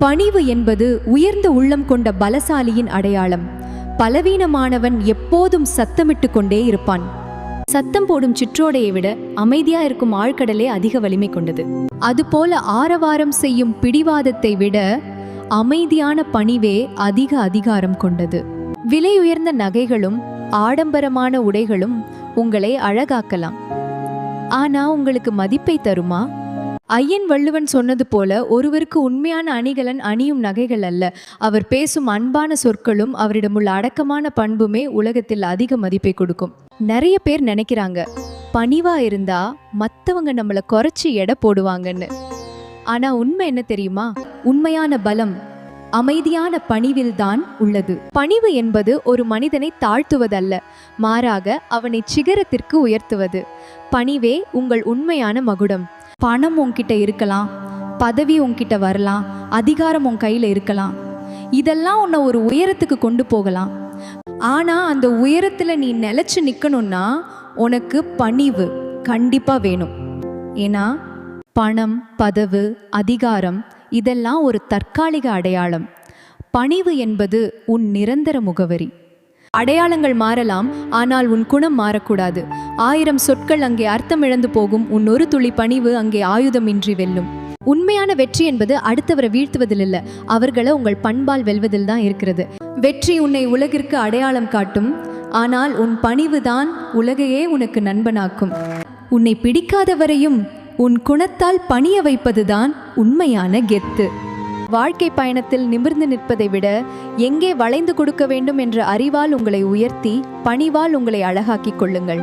பணிவு என்பது உயர்ந்த உள்ளம் கொண்ட பலசாலியின் அடையாளம். பலவீனமானவன் எப்போதும் சத்தமிட்டு கொண்டே இருப்பான். சத்தம் போடும் சிற்றோடையை விட அமைதியா இருக்கும் ஆழ்கடலே அதிக வலிமை கொண்டது. அதுபோல ஆரவாரம் செய்யும் பிடிவாதத்தை விட அமைதியான பணிவே அதிக அதிகாரம் கொண்டது. விலை உயர்ந்த நகைகளும் ஆடம்பரமான உடைகளும் உங்களை அழகாக்கலாம். ஆனா உங்களுக்கு மதிப்பை தருமா? ஐயன் வள்ளுவன் சொன்னது போல, ஒருவருக்கு உண்மையான அணிகலன் அணியும் நகைகள் அல்ல, அவர் பேசும் அன்பான சொற்களும் அவரிடமுள்ள அடக்கமான பண்புமே உலகத்தில் அதிக மதிப்பை கொடுக்கும். நிறைய பேர் நினைக்கிறாங்க, பணிவா இருந்தா மற்றவங்க நம்மளை குறைச்சி எடை போடுவாங்கன்னு. ஆனா உண்மை என்ன தெரியுமா? உண்மையான பலம் அமைதியான பணிவில்தான் உள்ளது. பணிவு என்பது ஒரு மனிதனை தாழ்த்துவதல்ல, மாறாக அவனை சிகரத்திற்கு உயர்த்துவது. பணிவே உங்கள் உண்மையான மகுடம். பணம் உன்கிட்ட இருக்கலாம், பதவி உன்கிட்ட வரலாம், அதிகாரம் உன் கையில் இருக்கலாம். இதெல்லாம் உன்னை ஒரு உயரத்துக்கு கொண்டு போகலாம். ஆனால் அந்த உயரத்தில் நீ நிலச்சி நிற்கணும்னா உனக்கு பணிவு கண்டிப்பாக வேணும். ஏன்னா பணம், பதவி, அதிகாரம் இதெல்லாம் ஒரு தற்காலிக அடையாளம். பணிவு என்பது உன் நிரந்தர முகவரி. அடையாளங்கள் மாறலாம், ஆனால் உன் குணம் மாறக்கூடாது. 1000 சொற்கள் அங்கே அர்த்தம் இழந்து போகும், உன் ஒரு துளி பணிவு அங்கே ஆயுதமின்றி வெல்லும். உண்மையான வெற்றி என்பது அடுத்தவரை வீழ்த்துவதில் இல்லை, அவர்களை உங்கள் பண்பால் வெல்வதில் தான் இருக்கிறது. வெற்றி உன்னை உலகிற்கு அடையாளம் காட்டும், ஆனால் உன் பணிவு தான் உலகையே உனக்கு நண்பனாக்கும். உன்னை பிடிக்காதவரையும் உன் குணத்தால் பணிய வைப்பதுதான் உண்மையான கெத்து. வாழ்க்கை பயணத்தில் நிமிர்ந்து நிற்பதை விட எங்கே வளைந்து கொடுக்க வேண்டும் என்ற அறிவால் உங்களை உயர்த்தி, பணிவால் உங்களை அழகாக்கிக் கொள்ளுங்கள்.